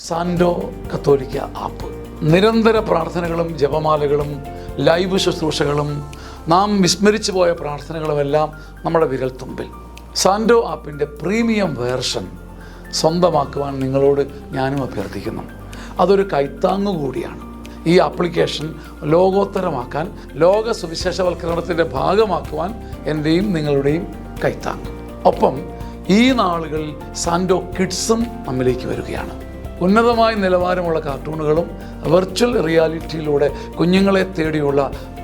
സാൻഡോ കത്തോലിക്ക ആപ്പ്. നിരന്തര പ്രാർത്ഥനകളും ജപമാലകളും ലൈവ് ശുശ്രൂഷകളും നാം വിസ്മരിച്ചു പോയ പ്രാർത്ഥനകളുമെല്ലാം നമ്മുടെ വിരൽത്തുമ്പിൽ. സാൻഡോ ആപ്പിൻ്റെ പ്രീമിയം വേർഷൻ സ്വന്തമാക്കുവാൻ നിങ്ങളോട് ഞാനും അഭ്യർത്ഥിക്കുന്നു. അതൊരു കൈത്താങ്ങു കൂടിയാണ്. ഈ ആപ്ലിക്കേഷൻ ലോകോത്തരമാക്കാൻ, ലോക സുവിശേഷവൽക്കരണത്തിൻ്റെ ഭാഗമാക്കുവാൻ എൻ്റെയും നിങ്ങളുടെയും കൈത്താങ്ങ്. ഒപ്പം ഈ നാളുകളിൽ സാൻഡോ കിഡ്സും നമ്മിലേക്ക് വരികയാണ്. ഉന്നതമായ നിലവാരമുള്ള കാർട്ടൂണുകളും വെർച്വൽ റിയാലിറ്റിയിലൂടെ കുഞ്ഞുങ്ങളെ തേടിയുള്ള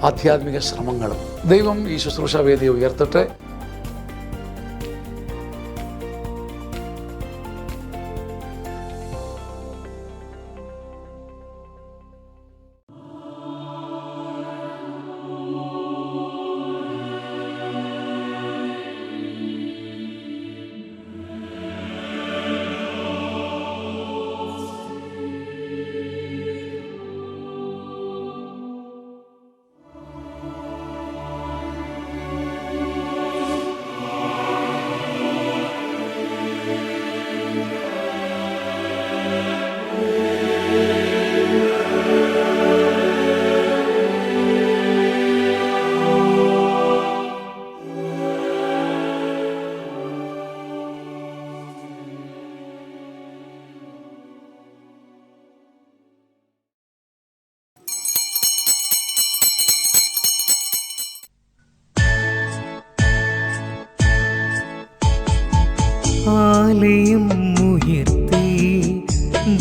ആധ്യാത്മിക ശ്രമങ്ങളും. ദൈവം ഈ ശുശ്രൂഷ വേദിയെ ഉയർത്തട്ടെ. ആലയം ഉയർത്തി,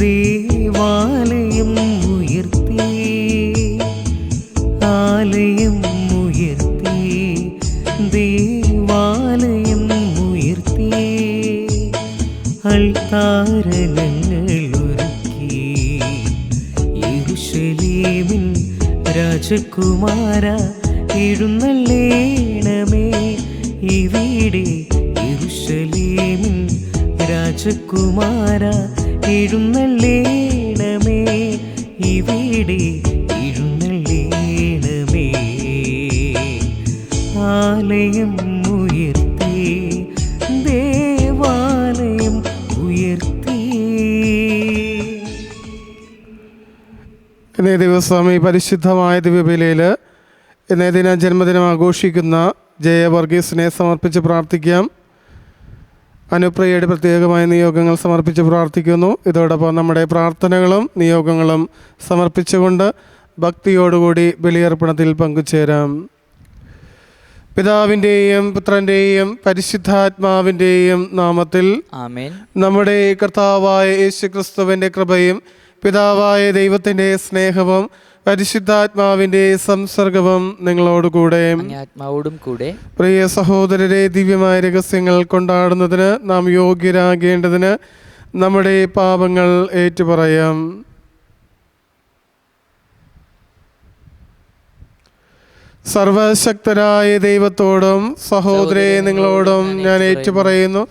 ദേവാലയം ഉയർത്തി, ആലയം ഉയർത്തി, ദേവാലയം ഉയർത്തി, അൾത്താരനങ്ങളൊരുക്കി, യെരൂശലേമിൻ രാജകുമാര എഴുന്നള്ളേണമേ ഇവിടെ, യെരൂശലേമിൻ രാജകുമാര എഴുന്നള്ളേണമേ ഇവിടെ, എഴുന്നള്ളേണമേ. ആലയം ഉയർത്തി, ദേവാലയം ഉയർത്തി. ഇന്നേ ദിവസം ഈ പരിശുദ്ധമായ ദിവ്യബലിയിൽ ഇന്നേ ദിനം ജന്മദിനം ആഘോഷിക്കുന്ന ജയ വർഗീസിനെ സമർപ്പിച്ച് പ്രാർത്ഥിക്കാം. അനുപ്രിയയുടെ പ്രത്യേകമായ നിയോഗങ്ങൾ സമർപ്പിച്ച് പ്രാർത്ഥിക്കുന്നു. ഇതോടൊപ്പം നമ്മുടെ പ്രാർത്ഥനകളും നിയോഗങ്ങളും സമർപ്പിച്ചുകൊണ്ട് ഭക്തിയോടുകൂടി ബലിയർപ്പണത്തിൽ പങ്കുചേരാം. പിതാവിൻ്റെയും പുത്രൻ്റെയും പരിശുദ്ധാത്മാവിൻ്റെയും നാമത്തിൽ ആമേൻ. നമ്മുടെ കർത്താവായ യേശുക്രിസ്തുവിൻ്റെ കൃപയും പിതാവായ ദൈവത്തിൻ്റെ സ്നേഹവും പരിശുദ്ധാത്മാവിൻ്റെ സംസർഗവും നിങ്ങളോടുകൂടെ ആത്മാവോടും കൂടെ. പ്രിയ സഹോദരരെ, ദിവ്യമായ രഹസ്യങ്ങൾ കൊണ്ടാടുന്നതിന് നാം യോഗ്യരാകേണ്ടതിന് നമ്മുടെ പാപങ്ങൾ ഏറ്റുപറയാം. സർവശക്തനായ ദൈവത്തോടും സഹോദരേ നിങ്ങളോടും ഞാൻ ഏറ്റുപറയുന്നു.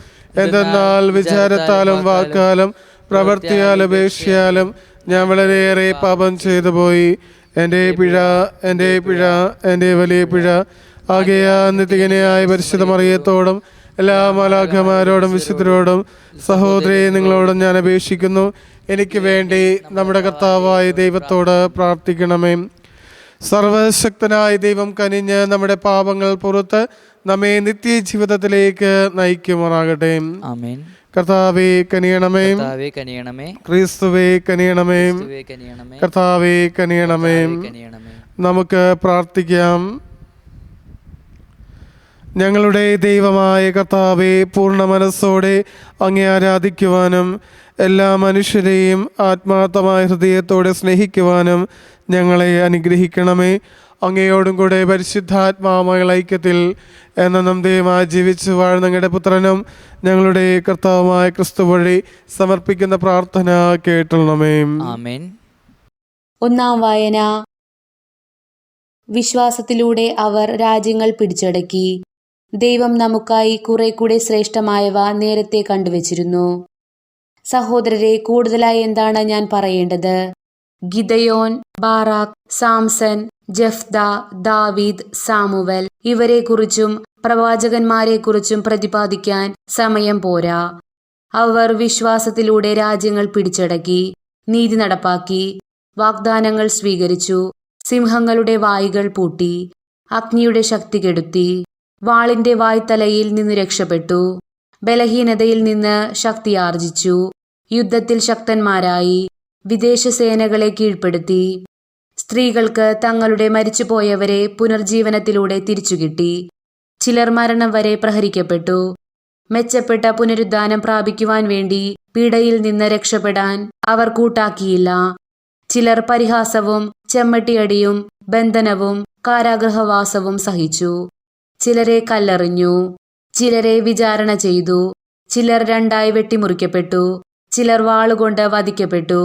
എന്തെന്നാൽ വിചാരത്താലും വാക്കാലും പ്രവൃത്തിയാലും ഉപേക്ഷയാലും ഞാൻ വളരെയേറെ പാപം ചെയ്തു പോയി. എൻ്റെ പിഴ, എൻ്റെ പിഴ, എൻ്റെ വലിയ പിഴ. ആകയാൽ നിത്യകന്യയായ പരിശുദ്ധ മറിയത്തോടും എല്ലാ മാലാഖമാരോടും വിശുദ്ധരോടും സഹോദരി നിങ്ങളോടും ഞാൻ അപേക്ഷിക്കുന്നു, എനിക്ക് വേണ്ടി നമ്മുടെ കർത്താവായ ദൈവത്തോട് പ്രാർത്ഥിക്കണമേ. സർവശക്തനായ ദൈവം കനിഞ്ഞ് നമ്മുടെ പാപങ്ങൾ പുറത്ത് നമ്മെ നിത്യജീവിതത്തിലേക്ക് നയിക്കുമാറാകട്ടെ. ആമേൻ. കർത്താവേ കനിയണമേ, ക്രിസ്തുവേ കനിയണമേ, കർത്താവേ കനിയണമേ. നമുക്ക് പ്രാർത്ഥിക്കാം. ഞങ്ങളുടെ ദൈവമായ കർത്താവേ, പൂർണ്ണ മനസ്സോടെ അങ്ങേ ആരാധിക്കുവാനും എല്ലാ മനുഷ്യരെയും ആത്മാർത്ഥമായ ഹൃദയത്തോടെ സ്നേഹിക്കുവാനും ഞങ്ങളെ അനുഗ്രഹിക്കണമേ. അങ്ങയോടും കൂടെ പരിശുദ്ധാത്മാവുമായ ഐക്യത്തിൽ എന്നും ദൈവമായി ജീവിച്ചു വാഴുന്ന ഞങ്ങളുടെ പുത്രനും ഞങ്ങളുടെ കർത്താവുമായ ക്രിസ്തു വഴി സമർപ്പിക്കുന്ന പ്രാർത്ഥന കേട്ടണമേ. ആമേൻ. ഒന്നാം വായന. വിശ്വാസത്തിലൂടെ അവർ രാജ്യങ്ങൾ പിടിച്ചടക്കി. ദൈവം നമുക്കായി കുറെ കൂടെ ശ്രേഷ്ഠമായവ നേരത്തെ കണ്ടുവച്ചിരുന്നു. സഹോദരരെ, കൂടുതലായി എന്താണ് ഞാൻ പറയേണ്ടത്? ഗിദയോൻ, ബാറാക്ക്, സാംസൺ, ജെഫ്ത, ദാവീദ്, സാമുവൽ ഇവരെക്കുറിച്ചും പ്രവാചകന്മാരെക്കുറിച്ചും പ്രതിപാദിക്കാൻ സമയം പോരാ. അവർ വിശ്വാസത്തിലൂടെ രാജ്യങ്ങൾ പിടിച്ചടക്കി. നീതി നടപ്പാക്കി, വാഗ്ദാനങ്ങൾ സ്വീകരിച്ചു, സിംഹങ്ങളുടെ വായ്കൾ പൂട്ടി, അഗ്നിയുടെ ശക്തി കെടുത്തി, വാളിന്റെ വായ്ത്തലയിൽ നിന്ന് രക്ഷപ്പെട്ടു, ബലഹീനതയിൽ നിന്ന് ശക്തി ആർജിച്ചു, യുദ്ധത്തിൽ ശക്തന്മാരായി, വിദേശ സേനകളെ കീഴ്പ്പെടുത്തി. സ്ത്രീകൾക്ക് തങ്ങളുടെ മരിച്ചുപോയവരെ പുനർജീവനത്തിലൂടെ തിരിച്ചുകിട്ടി. ചിലർ മരണം വരെ പ്രഹരിക്കപ്പെട്ടു. മെച്ചപ്പെട്ട പുനരുദ്ധാനം പ്രാപിക്കുവാൻ വേണ്ടി പീഡയിൽ നിന്ന് രക്ഷപ്പെടാൻ അവർ കൂട്ടാക്കിയില്ല. ചിലർ പരിഹാസവും ചെമ്മട്ടിയടിയും ബന്ധനവും കാരാഗൃഹവാസവും സഹിച്ചു. ചിലരെ കല്ലെറിഞ്ഞു, ചിലരെ വിചാരണ ചെയ്തു, ചിലർ രണ്ടായി വെട്ടിമുറിക്കപ്പെട്ടു, ചിലർ വാളുകൊണ്ട് വധിക്കപ്പെട്ടു,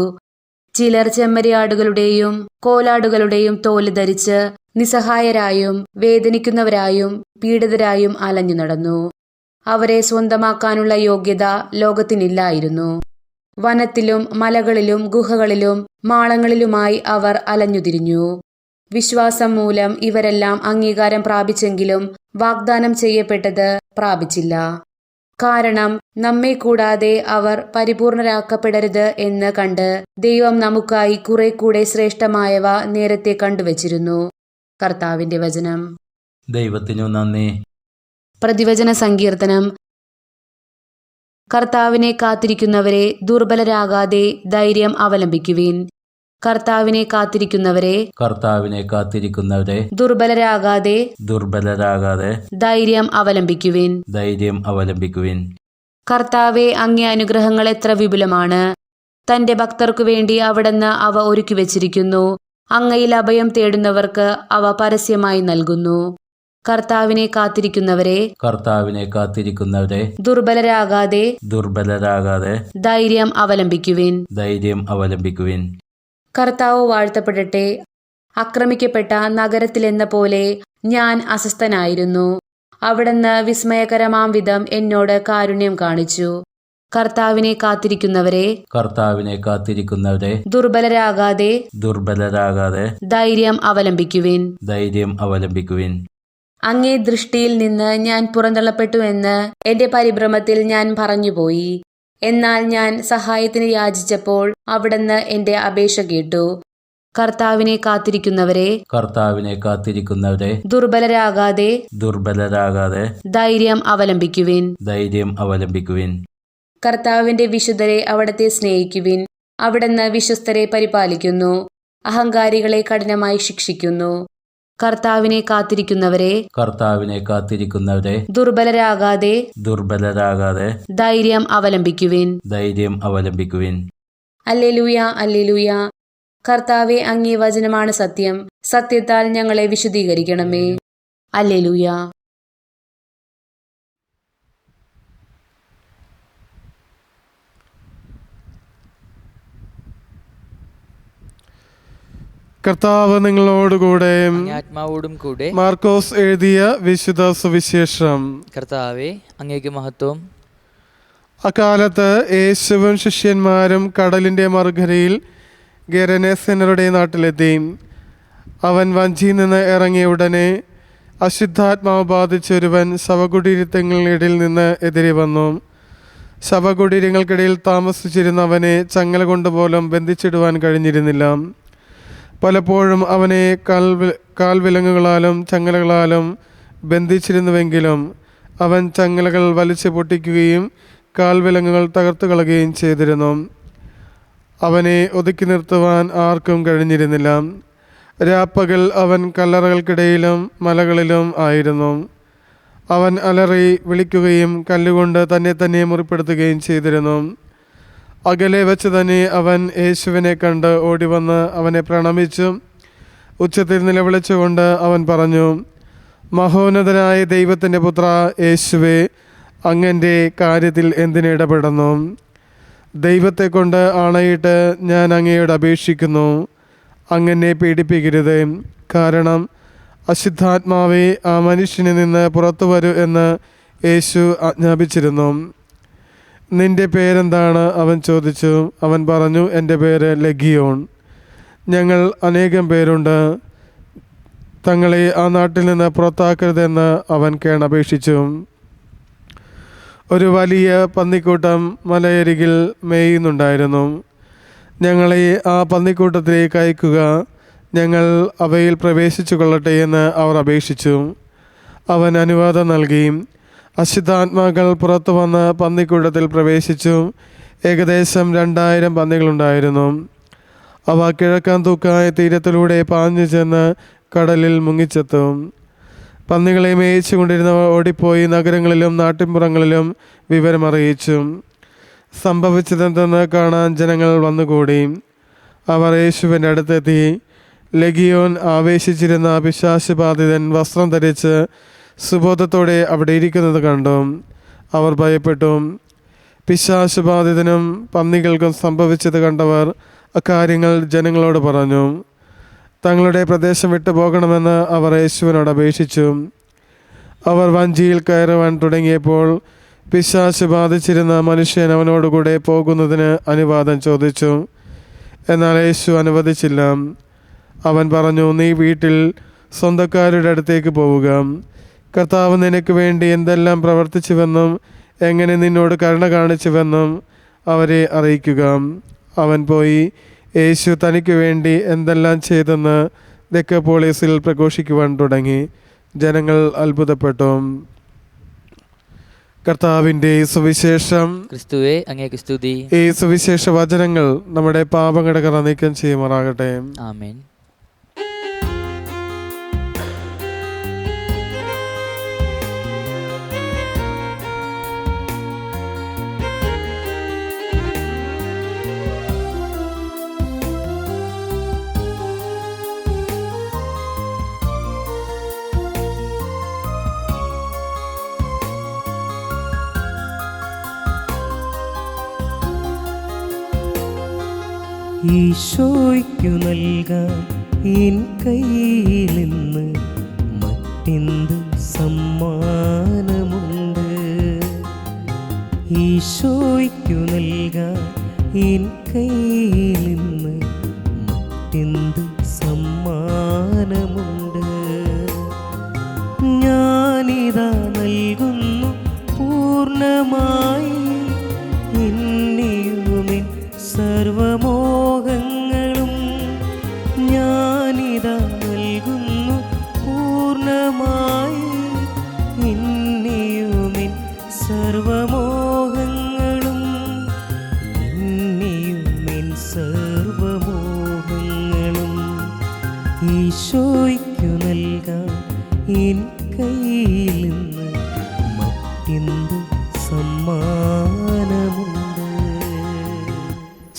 ചിലർ ചെമ്മരിയാടുകളുടെയും കോലാടുകളുടെയും തോല് ധരിച്ച് നിസ്സഹായരായും വേദനിക്കുന്നവരായും പീഡിതരായും അലഞ്ഞു നടന്നു. അവരെ സ്വന്തമാക്കാനുള്ള യോഗ്യത ലോകത്തിനില്ലായിരുന്നു. വനത്തിലും മലകളിലും ഗുഹകളിലും മാളങ്ങളിലുമായി അവർ അലഞ്ഞുതിരിഞ്ഞു. വിശ്വാസം മൂലം ഇവരെല്ലാം അംഗീകാരം പ്രാപിച്ചെങ്കിലും വാഗ്ദാനം ചെയ്യപ്പെട്ടത് പ്രാപിച്ചില്ല. കാരണം നമ്മെ കൂടാതെ അവർ പരിപൂർണരാക്കപ്പെടരുത് എന്ന് കണ്ട് ദൈവം നമുക്കായി കുറെ കൂടെ ശ്രേഷ്ഠമായവ നേരത്തെ കണ്ടുവച്ചിരുന്നു. കർത്താവിന്റെ വചനം. ദൈവത്തിനു നന്ദി. പ്രതിവചന സങ്കീർത്തനം. കർത്താവിനെ കാത്തിരിക്കുന്നവരെ ദുർബലരാകാതെ ധൈര്യം അവലംബിക്കുവിൻ. കർത്താവിനെ കാത്തിരിക്കുന്നവരെ ദുർബലരാകാതെ ധൈര്യം അവലംബിക്കുവിൻ. കർത്താവെ, അങ്ങേ അനുഗ്രഹങ്ങൾ എത്ര വിപുലമാണ്! തന്റെ ഭക്തർക്കു വേണ്ടി അവിടുന്ന് അവ ഒരുക്കി വച്ചിരിക്കുന്നു. അങ്ങയിൽ അഭയം തേടുന്നവർക്ക് അവ പരസ്യമായി നൽകുന്നു. കർത്താവിനെ കാത്തിരിക്കുന്നവരെ ദുർബലരാകാതെ ധൈര്യം അവലംബിക്കുവിൻ. കർത്താവ് വാഴ്ത്തപ്പെടട്ടെ. ആക്രമിക്കപ്പെട്ട നഗരത്തിലെന്ന പോലെ ഞാൻ അസ്വസ്ഥനായിരുന്നു. അവിടുന്ന് വിസ്മയകരമാം വിധം എന്നോട് കാരുണ്യം കാണിച്ചു. കർത്താവിനെ കാത്തിരിക്കുന്നവരെ ദുർബലരാകാതെ ധൈര്യം അവലംബിക്കുവിൻ. അങ്ങേ ദൃഷ്ടിയിൽ നിന്ന് ഞാൻ പുറന്തള്ളപ്പെട്ടു എന്ന് എന്റെ പരിഭ്രമത്തിൽ ഞാൻ പറഞ്ഞുപോയി. എന്നാൽ ഞാൻ സഹായത്തിന് യാചിച്ചപ്പോൾ അവിടുന്ന് എന്റെ അപേക്ഷ കേട്ടു. കർത്താവിനെ കാത്തിരിക്കുന്നവരെ ദുർബലരാകാതെ ധൈര്യം അവലംബിക്കുവിൻ. കർത്താവിന്റെ വിശുദ്ധരെ അവിടത്തെ സ്നേഹിക്കുവിൻ. അവിടുന്ന് വിശ്വസ്തരെ പരിപാലിക്കുന്നു, അഹങ്കാരികളെ കഠിനമായി ശിക്ഷിക്കുന്നു. കർത്താവിനെ കാത്തിരിക്കുന്നവരെ ദുർബലരാകാതെ ധൈര്യം അവലംബിക്കുവിൻ. Hallelujah, hallelujah. കർത്താവെ, അങ്ങേ വചനമാണ് സത്യം. സത്യത്താൽ ഞങ്ങളെ വിശുദ്ധീകരിക്കണമേ. ഹല്ലേലൂയ. കർത്താവ് നിങ്ങളോടുകൂടെ ആത്മാവോടും കൂടെ. മാർക്കോസ് എഴുതിയ വിശുദ്ധ സുവിശേഷം. കർത്താവേ, അങ്ങേക്ക് മഹത്വം. അക്കാലത്ത് യേശുവും ശിഷ്യന്മാരും കടലിൻ്റെ മറുകരയിൽ ഗെരനേസരുടെ നാട്ടിലെത്തി. അവൻ വഞ്ചിയിൽ നിന്ന് ഇറങ്ങിയ ഉടനെ അശുദ്ധാത്മാവ് ബാധിച്ചൊരുവൻ ശവകുടീരത്തിനിടയിൽ നിന്ന് എതിരെ വന്നു. ശവകുടീരങ്ങൾക്കിടയിൽ താമസിച്ചിരുന്നവനെ ചങ്ങല കൊണ്ടുപോലും ബന്ധിച്ചിടുവാൻ കഴിഞ്ഞിരുന്നില്ല. പലപ്പോഴും അവനെ കാൽവിലങ്ങുകളാലും ചങ്ങലകളാലും ബന്ധിച്ചിരുന്നുവെങ്കിലും അവൻ ചങ്ങലകൾ വലിച്ചു പൊട്ടിക്കുകയും കാൽവിലങ്ങുകൾ തകർത്തു കളയുകയും ചെയ്തിരുന്നു. അവനെ ഒതുക്കി നിർത്തുവാൻ ആർക്കും കഴിഞ്ഞിരുന്നില്ല. രാപ്പകൽ അവൻ കല്ലറകൾക്കിടയിലും മലകളിലും ആയിരുന്നു. അവൻ അലറി വിളിക്കുകയും കല്ലുകൊണ്ട് തന്നെ മുറിപ്പെടുത്തുകയും ചെയ്തിരുന്നു. അകലെ വെച്ച് തന്നെ അവൻ യേശുവിനെ കണ്ട് ഓടിവന്ന് അവനെ പ്രണമിച്ചു. ഉച്ചത്തിൽ നിലവിളിച്ചുകൊണ്ട് അവൻ പറഞ്ഞു, മഹോന്നതനായ ദൈവത്തിൻ്റെ പുത്ര യേശുവേ, അങ്ങൻ്റെ കാര്യത്തിൽ എന്തിനിടപെടുന്നു? ദൈവത്തെ കൊണ്ട് ആണയിട്ട് ഞാൻ അങ്ങയോട് അപേക്ഷിക്കുന്നു, അങ്ങനെ പീഡിപ്പിക്കരുത്. കാരണം അശുദ്ധാത്മാവേ, ആ മനുഷ്യനിൽ നിന്ന് പുറത്തു വരൂ എന്ന് യേശു ആജ്ഞാപിച്ചിരുന്നു. നിന്റെ പേരെന്താണ്? അവൻ ചോദിച്ചു. അവൻ പറഞ്ഞു, എൻ്റെ പേര് ലഗിയോൺ. ഞങ്ങൾ അനേകം പേരുണ്ട്. തങ്ങളെ ആ നാട്ടിൽ നിന്ന് പുറത്താക്കരുതെന്ന് അവൻ കേണപേക്ഷിച്ചു. ഒരു വലിയ പന്നിക്കൂട്ടം മലയരികിൽ മേയുന്നുണ്ടായിരുന്നു. ഞങ്ങളെ ആ പന്നിക്കൂട്ടത്തിലേക്ക് അയക്കുക, ഞങ്ങൾ അവയിൽ പ്രവേശിച്ചു കൊള്ളട്ടെ എന്ന് അവർ അപേക്ഷിച്ചു. അവൻ അനുവാദം നൽകി. അശുദ്ധാത്മാക്കൾ പുറത്തു വന്ന് പന്നിക്കൂട്ടത്തിൽ പ്രവേശിച്ചു. ഏകദേശം 2000 പന്നികളുണ്ടായിരുന്നു. അവ കിഴക്കാൻ തൂക്കായ തീരത്തിലൂടെ പാഞ്ഞു ചെന്ന് കടലിൽ മുങ്ങിച്ചെത്തും. പന്നികളെ മേയിച്ചു കൊണ്ടിരുന്നവർ ഓടിപ്പോയി നഗരങ്ങളിലും നാട്ടിൻപുറങ്ങളിലും വിവരമറിയിച്ചു. സംഭവിച്ചതെന്തെന്ന് കാണാൻ ജനങ്ങൾ വന്നുകൂടി. അവർ യേശുവിൻ്റെ അടുത്തെത്തി. ലഗിയോൻ ആവേശിച്ചിരുന്ന പിശാച് ബാധിതൻ വസ്ത്രം ധരിച്ച് സുബോധത്തോടെ അവിടെ ഇരിക്കുന്നത് കണ്ടു. അവർ ഭയപ്പെട്ടു. പിശാച് ബാധിതനും പന്നികൾക്കും സംഭവിച്ചത് കണ്ടവർ അക്കാര്യങ്ങൾ ജനങ്ങളോട് പറഞ്ഞു. തങ്ങളുടെ പ്രദേശം വിട്ടു പോകണമെന്ന് അവർ യേശുവിനോട് അപേക്ഷിച്ചു. അവർ വഞ്ചിയിൽ കയറുവാൻ തുടങ്ങിയപ്പോൾ പിശാച് ബാധിച്ചിരുന്ന മനുഷ്യൻ അവനോടുകൂടെ പോകുന്നതിന് അനുവാദം ചോദിച്ചു. എന്നാൽ യേശു അനുവദിച്ചില്ല. അവൻ പറഞ്ഞു, നീ വീട്ടിൽ സ്വന്തക്കാരുടെ അടുത്തേക്ക് പോവുക. കർത്താവ് നിനക്ക് വേണ്ടി എന്തെല്ലാം പ്രവർത്തിച്ചുവെന്നും എങ്ങനെ നിന്നോട് കരുണ കാണിച്ചുവെന്നും അവരെ അറിയിക്കുക. അവൻ പോയി യേശു തനിക്ക് വേണ്ടി എന്തെല്ലാം ചെയ്തെന്ന് ദെക്കപോളിസിൽ പ്രഘോഷിക്കുവാൻ തുടങ്ങി. ജനങ്ങൾ അത്ഭുതപ്പെട്ടു. കർത്താവിൻ്റെ സുവിശേഷം. ക്രിസ്തുവേ അങ്ങേക്ക് സ്തുതി. ഈ സുവിശേഷ വചനങ്ങൾ നമ്മുടെ പാപങ്ങളുടെ കറ നീക്കം ചെയ്യുമാറാകട്ടെ. ആമേൻ. ഈശോയ്ക്കു നൽകാൻ എൻ കയ്യിലിന്ന് മറ്റെന്ത് സമ്മാനമുണ്ട്? ഈശോയ്ക്കു നൽകാൻ എൻ കയ്യിലിന്ന് മറ്റെന്ത് സമ്മാനമുണ്ട്? ഞാനിതാ നൽകുന്നു പൂർണ്ണമായി എന്നെയുമെൻ സർവമോഹങ്ങളും. ഞാനിതാ നൽകുന്നു പൂർണ്ണമായി എന്നെയുമെൻ സർവമോഹങ്ങളും. എന്നെയുമെൻ സർവമോഹങ്ങളും ഈശോയ്ക്കു നൽകാൻ എൻ കയ്യിൽ നിന്ന് മറ്റെന്ത് സമ്മാനമുണ്ട്?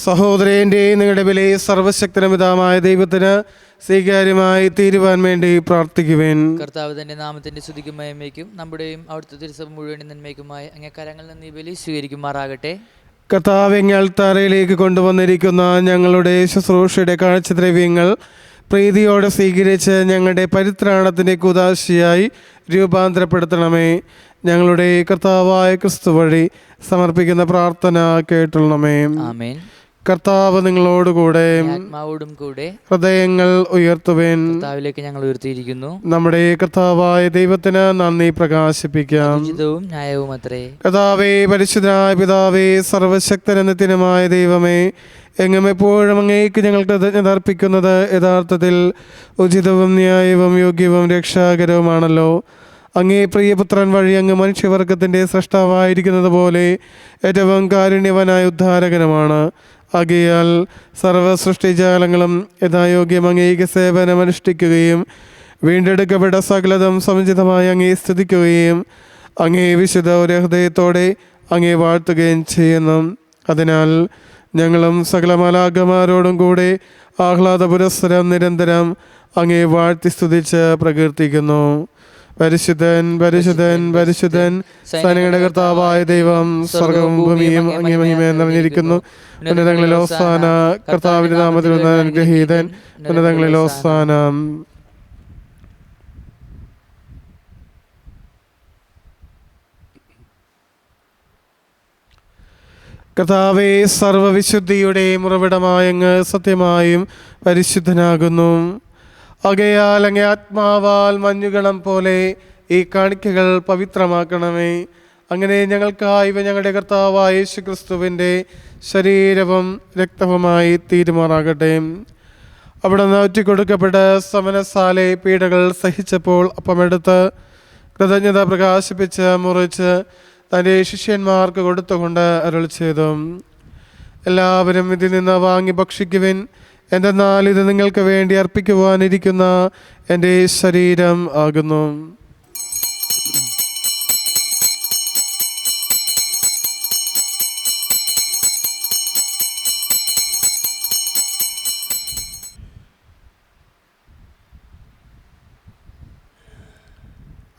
സഹോദരൻ്റെ നിങ്ങളുടെ വിലയെ സർവശക്തനമിതമായ ദൈവത്തിന് സ്വീകാര്യമായി തീരുവാൻ വേണ്ടി പ്രാർത്ഥിക്കുവേൻ. കർത്താവ് തന്റെ നാമത്തിന്റെ സ്തുതിക്കും മഹിമയ്ക്കും നമ്മുടെയും അവിടുത്തെ തിരുസഭ മുഴുവൻ നന്മയ്ക്കുമായി അങ്ങേ കരങ്ങളിൽ നിന്ന് ഈ ബലി സ്വീകരിക്കുമാറാകട്ടെ. കർത്താവ് ഞങ്ങൾ തറയിലേക്ക് കൊണ്ടുവന്നിരിക്കുന്ന ഞങ്ങളുടെ ശുശ്രൂഷയുടെ കാഴ്ചദ്രവ്യങ്ങൾ പ്രീതിയോടെ സ്വീകരിച്ച് ഞങ്ങളുടെ പരിത്രാണത്തിൻ്റെ കുദാശയായി രൂപാന്തരപ്പെടുത്തണമേ. ഞങ്ങളുടെ കർത്താവായ ക്രിസ്തു വഴി സമർപ്പിക്കുന്ന പ്രാർത്ഥന കേട്ടുള്ളണമേ. ആമേൻ. കർത്താവ് നിങ്ങളോടുകൂടെ, ആത്മാവോടും കൂടെ. ഹൃദയങ്ങൾ ഉയർത്തുവേൻ. കർത്താവിലേക്ക് ഞങ്ങൾ ഉയർത്തിയിരിക്കുന്നു. നമ്മുടെ കർത്താവായ ദൈവത്തിന് നന്ദി പ്രകാശിപ്പിക്കാം. ഉചിതവും ന്യായവും അത്രേ. കർത്താവേ, പരിശുദ്ധനായ പിതാവേ, സർവശക്തനും നിത്യനുമായ ദൈവമേ, എങ്ങും എപ്പോഴും അങ്ങേക്ക് ഞങ്ങൾ കൃതജ്ഞത അർപ്പിക്കുന്നത് യഥാർത്ഥത്തിൽ ഉചിതവും ന്യായവും യോഗ്യവും രക്ഷാകരവുമാണല്ലോ. അങ്ങേ പ്രിയപുത്രൻ വഴി അങ്ങ് മനുഷ്യവർഗത്തിൻ്റെ സൃഷ്ടാവായിരിക്കുന്നത് പോലെ ഏറ്റവും കാരുണ്യവനായ ഉദ്ധാരകനുമാണ്. ആകയാൽ സർവസൃഷ്ടിജാലങ്ങളും യഥായോഗ്യം അങ്ങേക്ക് സേവനമനുഷ്ഠിക്കുകയും വീണ്ടെടുക്കപ്പെട്ട സകലതും സമുചിതമായി അങ്ങേ സ്തുതിക്കുകയും അങ്ങേ വിശുദ്ധ ഒരു ഹൃദയത്തോടെ അങ്ങേ വാഴ്ത്തുകയും ചെയ്യുന്നു. അതിനാൽ ഞങ്ങളും സകല മാലാഖമാരോടും കൂടെ ആഹ്ലാദ പുരസ്സരം നിരന്തരം അങ്ങേ വാഴ്ത്തി സ്തുതിച്ച് പ്രകീർത്തിക്കുന്നു. പരിശുദ്ധൻ, പരിശുദ്ധൻ, പരിശുദ്ധൻ, സൈന്യങ്ങളുടെ കർത്താവായ ദൈവം, സ്വർഗവും ഭൂമിയും അങ്ങേ മഹിമയിൽ നിറഞ്ഞിരിക്കുന്നു. ഉന്നതങ്ങളിൽ ഹോസാന. കർത്താവിന്റെ നാമത്തിൽ അനുഗ്രഹീതൻ. ഉന്നതങ്ങളിൽ ഹോസാന. കർത്താവേ, സർവവിശുദ്ധിയുടെ ഉറവിടമായങ്ങ് സത്യമായും പരിശുദ്ധനാകുന്നു. ആകയാൽ അങ്ങേ ആത്മാവാൽ മഞ്ഞുകണം പോലെ ഈ കാണിക്കകൾ പവിത്രമാക്കണമേ. അങ്ങനെ ഞങ്ങൾക്കായി ഇവ ഞങ്ങളുടെ കർത്താവായ യേശു ക്രിസ്തുവിൻ്റെ ശരീരവും രക്തവുമായി തീരുമാറാകട്ടെ. അവിടുന്ന് ഒറ്റിക്കൊടുക്കപ്പെട്ട സമനസാലെ പീഡകൾ സഹിച്ചപ്പോൾ അപ്പമെടുത്ത് കൃതജ്ഞത പ്രകാശിപ്പിച്ച് മുറിച്ച് തൻ്റെ ശിഷ്യന്മാർക്ക് കൊടുത്തുകൊണ്ട് അരുളി ചെയ്തു, എല്ലാവരും ഇതിൽ നിന്ന് വാങ്ങി ഭക്ഷിക്കുവിൻ. എന്തെന്നാൽ ഇത് നിങ്ങൾക്ക് വേണ്ടി അർപ്പിക്കുവാനിരിക്കുന്ന എൻ്റെ ശരീരം ആകുന്നു.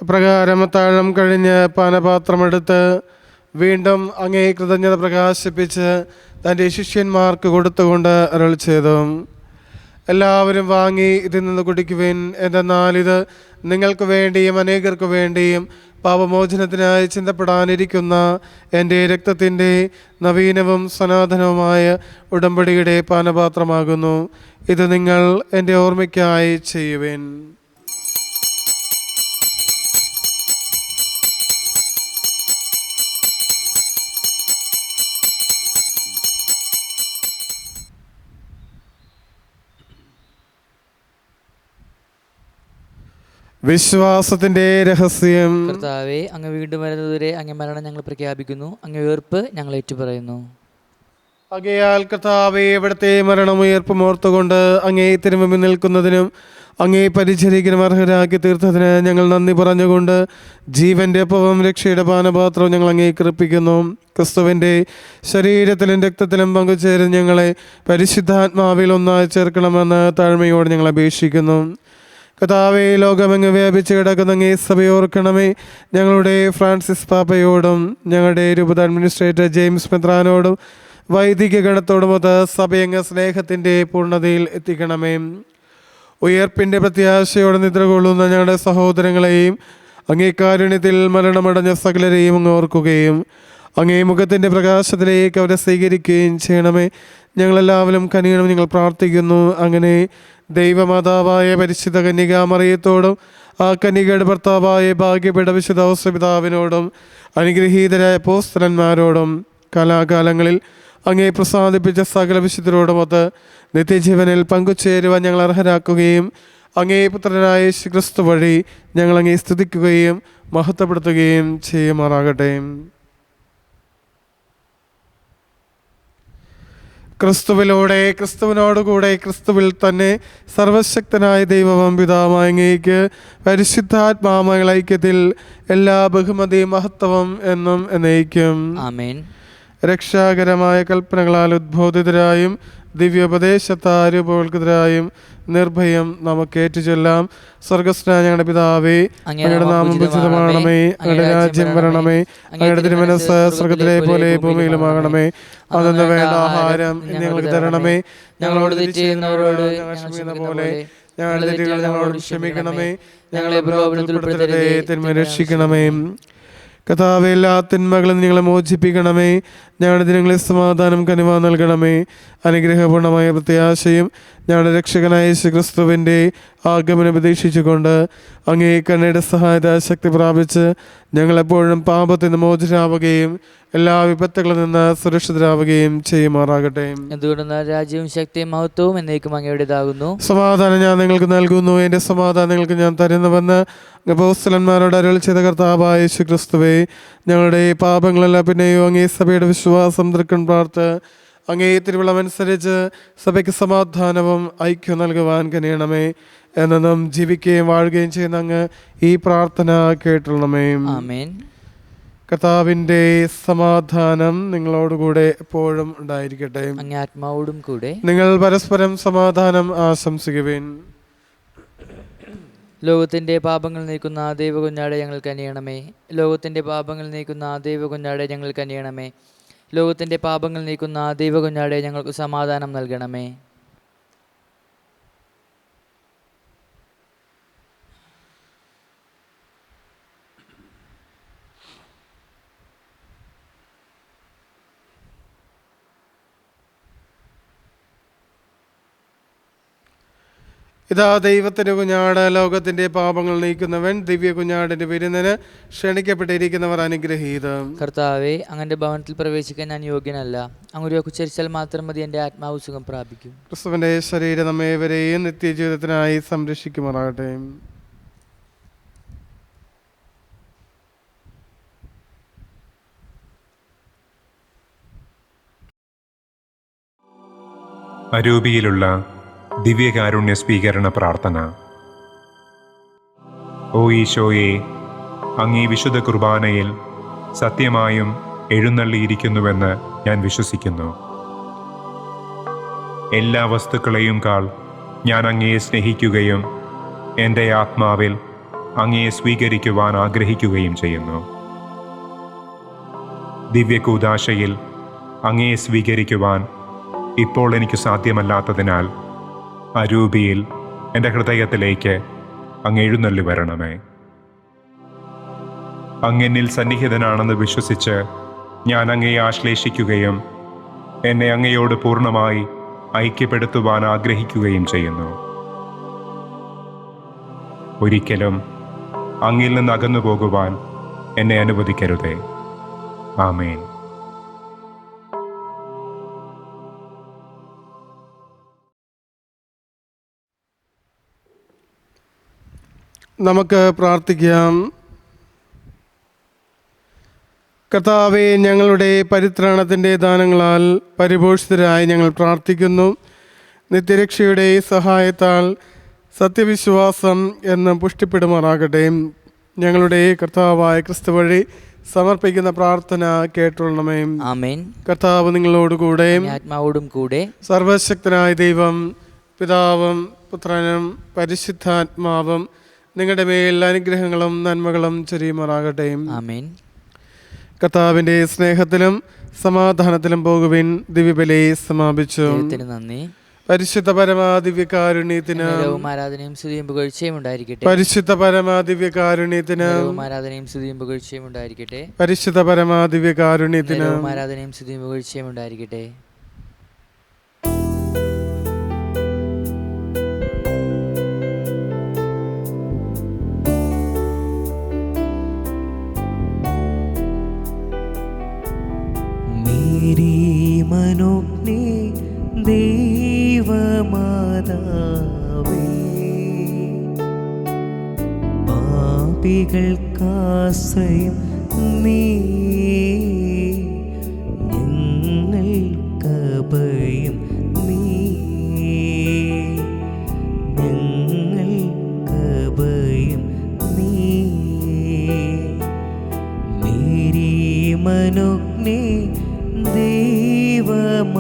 അപ്രകാരം അത്താഴം കഴിഞ്ഞ് പാനപാത്രമെടുത്ത് വീണ്ടും അങ്ങേ കൃതജ്ഞത പ്രകാശിപ്പിച്ച് തൻ്റെ ശിഷ്യന്മാർക്ക് കൊടുത്തുകൊണ്ട് അരുളി ചെയ്തു, എല്ലാവരും വാങ്ങി ഇതിൽ നിന്ന് കുടിക്കുവിൻ. എന്തെന്നാൽ ഇത് നിങ്ങൾക്ക് വേണ്ടിയും അനേകർക്ക് വേണ്ടിയും പാപമോചനത്തിനായി ചിന്തപ്പെടാനിരിക്കുന്ന എൻ്റെ രക്തത്തിൻ്റെ നവീനവും സനാതനവുമായ ഉടമ്പടിയുടെ പാനപാത്രമാകുന്നു. ഇത് നിങ്ങൾ എൻ്റെ ഓർമ്മയ്ക്കായി ചെയ്യുവിൻ. വിശ്വാസത്തിന്റെ രഹസ്യം. കർത്താവേ, അങ്ങ് വീണ്ടും വരുന്നതുവരെ അങ്ങ് മരണം ഞങ്ങൾ പ്രഖ്യാപിക്കുന്നു, അങ്ങ് ഉയർപ്പ് ഞങ്ങൾ ഏറ്റുപറയുന്നു. ആകയാൽ കർത്താവേ, ഇവിടുത്തെ മരണമുയർപ്പും ഓർത്തുകൊണ്ട് അങ്ങേ തിരുമുമ്പിൽ നിൽക്കുന്നതിനും അങ്ങേ പരിചരിക്കാനും അർഹരാക്കി തീർത്തതിന് ഞങ്ങൾ നന്ദി പറഞ്ഞുകൊണ്ട് ജീവന്റെ അപ്പവും രക്ഷയുടെ പാനപാത്രവും ഞങ്ങൾ അങ്ങേക്ക് അർപ്പിക്കുന്നു. ക്രിസ്തുവിൻ്റെ ശരീരത്തിലും രക്തത്തിലും പങ്കുചേരുന്ന ഞങ്ങളെ പരിശുദ്ധാത്മാവിൽ ഒന്നായി ചേർക്കണമെന്ന് താഴ്മയോട് ഞങ്ങൾ അപേക്ഷിക്കുന്നു. കർത്താവേ, ലോകമെങ്ങ് വ്യാപിച്ച് കിടക്കുന്ന അങ്ങേ സഭയോർക്കണമേ. ഞങ്ങളുടെ ഫ്രാൻസിസ് പാപ്പയോടും ഞങ്ങളുടെ രൂപത അഡ്മിനിസ്ട്രേറ്റർ ജെയിംസ് മെത്രാനോടും വൈദിക ഗണത്തോടുമൊത്ത് സഭയങ്ങ് സ്നേഹത്തിൻ്റെ പൂർണ്ണതയിൽ എത്തിക്കണമേ. ഉയർപ്പിൻ്റെ പ്രത്യാശയോടെ നിദ്ര കൊള്ളുന്ന ഞങ്ങളുടെ സഹോദരങ്ങളെയും അങ്ങേ കാരുണ്യത്തിൽ മരണമടഞ്ഞ സകലരെയും അങ്ങ് ഓർക്കുകയും അങ്ങേ മുഖത്തിൻ്റെ പ്രകാശത്തിലേക്ക് അവരെ സ്വീകരിക്കുകയും ചെയ്യണമേ. ഞങ്ങളെല്ലാവരും കനിയണം ഞങ്ങൾ പ്രാർത്ഥിക്കുന്നു. അങ്ങനെ ദൈവമാതാവായ പരിശുദ്ധ കന്യകാമറിയത്തോടും ആ കന്യകയുടെ ഭർത്താവായ ഭാഗ്യപ്പെട്ട വിശുദ്ധ ഔസപിതാവിനോടും അനുഗ്രഹീതരായ അപ്പോസ്തലന്മാരോടും കാലാകാലങ്ങളിൽ അങ്ങേ പ്രസാദിപ്പിച്ച സകല വിശുദ്ധരോടുമൊത്ത് നിത്യജീവനിൽ പങ്കുചേരുവാൻ ഞങ്ങൾ അർഹരാക്കുകയും അങ്ങേ പുത്രനായ യേശു ക്രിസ്തു വഴി ഞങ്ങൾ അങ്ങേ സ്തുതിക്കുകയും മഹത്വപ്പെടുത്തുകയും ചെയ്യുമാറാകട്ടെ. ക്രിസ്തുവിലൂടെ, ക്രിസ്തുവിനോടുകൂടെ, ക്രിസ്തുവിൽ തന്നെ സർവശക്തനായ ദൈവവും പിതാവായ അങ്ങേക്ക് പരിശുദ്ധാത്മാവുമായുള്ള ഐക്യത്തിൽ എല്ലാ ബഹുമതിയും മഹത്വവും എന്നും എന്നേക്കും ആമേൻ. രക്ഷാകരമായ കൽപ്പനകളാൽ ഉദ്ബോധിതരായും ദിവ്യോപദേശത്താൽ രൂപവൽകൃതരായും നിർഭയം നമുക്ക് ഏറ്റുചൊല്ലാം. സ്വർഗസ്ഥനായ ഞങ്ങളുടെ പിതാവേ, അങ്ങയുടെ നാമം പൂജിതമാകണമേ, അങ്ങയുടെ രാജ്യം വരണമേ, അങ്ങയുടെ തിരുമനസ്സ് സ്വർഗത്തിലെ പോലെ ഭൂമിയിലുമാകണമേ. അതെന്ന് വേണ്ട ആഹാരം ഞങ്ങൾക്ക് തരണമേ. ഞങ്ങളോട് തെറ്റ് ചെയ്യുന്നവരോട് ഞങ്ങൾ ക്ഷമിക്കുന്ന പോലെ ഞങ്ങളുടെ തെറ്റുകൾ ഞങ്ങളോട് ക്ഷമിക്കണമേ. ഞങ്ങളെ പ്രലോഭനത്തിൽ ഉൾപ്പെടുത്തരുതേ, തിന്മ രക്ഷിക്കണമേ. കർത്താവേ, എല്ലാ തിന്മകളും ഞങ്ങളെ മോചിപ്പിക്കണമേ. ഞങ്ങളുടെ ദിനങ്ങളിൽ സമാധാനം കനിവ നൽകണമേ. അനുഗ്രഹപൂർണമായ പ്രത്യാശയും ഞങ്ങളുടെ രക്ഷകനായ യേശു ക്രിസ്തുവിൻ്റെ ആഗമനം പ്രതീക്ഷിച്ചുകൊണ്ട് അങ്ങേ കരുണയുടെ സഹായത ശക്തി പ്രാപിച്ച് ഞങ്ങളെപ്പോഴും പാപത്തിൽ നിന്ന് മോചിതരാവുകയും എല്ലാ വിപത്തുകളിൽ നിന്ന് സുരക്ഷിതരാവുകയും ചെയ്യുമാറാകട്ടെ. എന്തുകൊണ്ടെന്നാൽ രാജ്യവും ശക്തിയും മഹത്വവും എന്നേക്കും അങ്ങയുടേതാകുന്നു. സമാധാനം ഞാൻ നിങ്ങൾക്ക് നൽകുന്നു, എൻ്റെ സമാധാനം നിങ്ങൾക്ക് ഞാൻ തരുന്നുവെന്ന് അപ്പോസ്തലന്മാരോട് അരുളി ചെയ്ത കർത്താവായ യേശു ക്രിസ്തുവേ, ഞങ്ങളുടെ പാപങ്ങളെല്ലാം പിന്നെയോ അങ്ങേ സഭയുടെ വിശ്വാസം തൃക്കൺ പാർത്ത് അങ്ങേ തിരുവിളമനുസരിച്ച് സഭയ്ക്ക് സമാധാനവും ഐക്യം നൽകുവാൻ കനിയണമേ. എന്നും ജീവിക്കുകയും വാഴുകയും ചെയ്യുന്ന അങ്ങ് ഈ പ്രാർത്ഥന കേട്ടുള്ളണമേ. ആമേൻ. കർത്താവിൻ്റെ സമാധാനം നിങ്ങളോടുകൂടെ എപ്പോഴും ഉണ്ടായിരിക്കട്ടെ. അങ്ങേ ആത്മാവോടും കൂടെ. നിങ്ങൾ പരസ്പരം സമാധാനം ആശംസിക്കുവിൻ. ലോകത്തിൻ്റെ പാപങ്ങൾ നീക്കുന്ന ദൈവകുഞ്ഞാടെ ഞങ്ങൾ കനിയണമേ. ലോകത്തിൻ്റെ പാപങ്ങൾ നീക്കുന്ന ദൈവകുഞ്ഞാടെ ഞങ്ങൾ കനിയണമേ. ലോകത്തിൻ്റെ പാപങ്ങൾ നീക്കുന്ന ദൈവകുഞ്ഞാടെ ഞങ്ങൾക്ക് സമാധാനം നൽകണമേ. ഇതാ ദൈവത്തിൻ്റെ കുഞ്ഞാട്, ലോകത്തിൻ്റെ പാപങ്ങൾ നീക്കുന്നവൻ. ദിവ്യ കുഞ്ഞാടിൻ്റെ വിരുന്നിന് ക്ഷണിക്കപ്പെട്ടിരിക്കുന്നവർ അനുഗ്രഹീതം. കർത്താവെ, അങ്ങന്റെ ഭവനത്തിൽ പ്രവേശിക്കാൻ ഞാൻ യോഗ്യനല്ല. അങ്ങൊരു ഉച്ചരിച്ചാൽ മാത്രം മതി, എൻ്റെ ആത്മാവ് സുഖം പ്രാപിക്കും. ക്രിസ്തുവിൻ്റെ ശരീരം നമ്മേവരെയും നിത്യജീവിതത്തിനായി സംരക്ഷിക്കുമാറാകട്ടെ. അരൂപിയിലുള്ള ദിവ്യകാരുണ്യ സ്വീകരണ പ്രാർത്ഥന. ഓ ഈശോയെ, അങ്ങീ വിശുദ്ധ കുർബാനയിൽ സത്യമായും എഴുന്നള്ളിയിരിക്കുന്നുവെന്ന് ഞാൻ വിശ്വസിക്കുന്നു. എല്ലാ വസ്തുക്കളെയും കാൾ ഞാൻ അങ്ങയെ സ്നേഹിക്കുകയും എൻ്റെ ആത്മാവിൽ അങ്ങയെ സ്വീകരിക്കുവാൻ ആഗ്രഹിക്കുകയും ചെയ്യുന്നു. ദിവ്യകൂദാശയിൽ അങ്ങയെ സ്വീകരിക്കുവാൻ ഇപ്പോൾ എനിക്ക് സാധ്യമല്ലാത്തതിനാൽ അരൂപിയിൽ എൻ്റെ ഹൃദയത്തിലേക്ക് അങ്ങ് എഴുന്നള്ളി വരണമേ. അങ്ങെന്നിൽ സന്നിഹിതനാണെന്ന് വിശ്വസിച്ച് ഞാൻ അങ്ങയെ ആശ്ലേഷിക്കുകയും എന്നെ അങ്ങയോട് പൂർണ്ണമായി ഐക്യപ്പെടുത്തുവാൻ ആഗ്രഹിക്കുകയും ചെയ്യുന്നു. ഒരിക്കലും അങ്ങിൽ നിന്ന് അകന്നു പോകുവാൻ എന്നെ അനുവദിക്കരുതേ. ആമേൻ. നമുക്ക് പ്രാർത്ഥിക്കാം. കർത്താവേ, ഞങ്ങളുടെ പരിത്രാണത്തിൻ്റെ ദാനങ്ങളാൽ പരിപോഷിതരായി ഞങ്ങൾ പ്രാർത്ഥിക്കുന്നു. നിത്യരക്ഷയുടെ സഹായത്താൽ സത്യവിശ്വാസം എന്ന് പുഷ്ടിപ്പെടുമാറാകട്ടെ. ഞങ്ങളുടെ കർത്താവായ ക്രിസ്തു വഴി സമർപ്പിക്കുന്ന പ്രാർത്ഥന കേട്ടുകൊള്ളണമേ. ആമേൻ. കർത്താവ് നിങ്ങളോടുകൂടെ, ആത്മാവോടും കൂടെ. സർവശക്തനായ ദൈവം പിതാവും പുത്രനും പരിശുദ്ധാത്മാവും നിങ്ങളുടെ മേൽ അനുഗ്രഹങ്ങളും നന്മകളും ചൊരിയുമാറാകട്ടെ. ആമേൻ. കർത്താവിൻ്റെ സ്നേഹത്തിലും സമാധാനത്തിലും പോകുവിൻ. ദിവ്യബലി സമാപിച്ചു. നന്ദി. പരിശുദ്ധ പരമാദിവ്യകാരുണ്യത്തിന് ആരാധനയും സ്തുതിയും പുകഴ്ചയും ഉണ്ടായിരിക്കട്ടെ. പരിശുദ്ധ പരമാദിവ്യകാരുണ്യത്തിന് ആരാധനയും സ്തുതിയും പുകഴ്ചയും ഉണ്ടായിരിക്കട്ടെ. പരിശുദ്ധ പരമാദിവ്യകാരുണ്യത്തിന് ആരാധനയും സ്തുതിയും പുകഴ്ചയും ഉണ്ടായിരിക്കട്ടെ. മേരി മനോജ്ഞേ ദൈവമാതാവേ, പാപികൾക്കാശ്രയം നീ, ഞങ്ങൾക്കഭയം നീ, ഞങ്ങൾക്കഭയം നീ. മേരി മനോജ്ഞേ ദൈവമാതാവേ,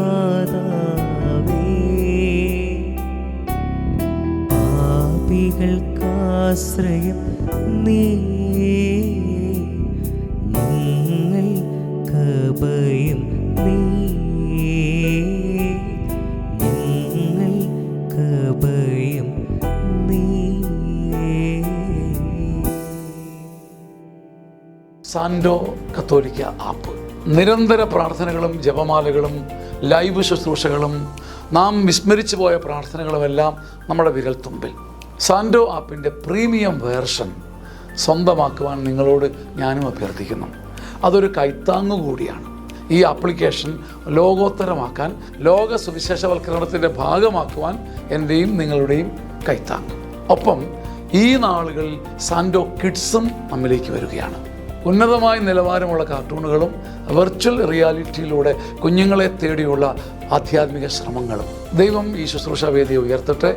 പാപികൾക്കാശ്രയം നീ, ഞങ്ങൾക്കഭയം നീ, ഞങ്ങൾക്കഭയം നീ. സാൻഡോ കത്തോലിക്ക ആപ്പ് നിരന്തര പ്രാർത്ഥനകളും ജപമാലകളും ലൈവ് ശുശ്രൂഷകളും നാം വിസ്മരിച്ചു പോയ പ്രാർത്ഥനകളുമെല്ലാം നമ്മുടെ വിരൽത്തുമ്പിൽ. സാൻഡോ ആപ്പിൻ്റെ പ്രീമിയം വേർഷൻ സ്വന്തമാക്കുവാൻ നിങ്ങളോട് ഞാനും അഭ്യർത്ഥിക്കുന്നു. അതൊരു കൈത്താങ്ങു കൂടിയാണ്. ഈ ആപ്ലിക്കേഷൻ ലോകോത്തരമാക്കാൻ, ലോക സുവിശേഷവൽക്കരണത്തിൻ്റെ ഭാഗമാക്കുവാൻ എൻ്റെയും നിങ്ങളുടെയും കൈത്താങ്ങ്. ഒപ്പം ഈ നാളുകളിൽ സാൻഡോ കിഡ്സും നമ്മിലേക്ക് വരികയാണ്. ഉന്നതമായ നിലവാരമുള്ള കാർട്ടൂണുകളും വെർച്വൽ റിയാലിറ്റിയിലൂടെ കുഞ്ഞുങ്ങളെ തേടിയുള്ള ആധ്യാത്മിക ശ്രമങ്ങളും. ദൈവം ഈ ശുശ്രൂഷ വേദിയെ ഉയർത്തട്ടെ.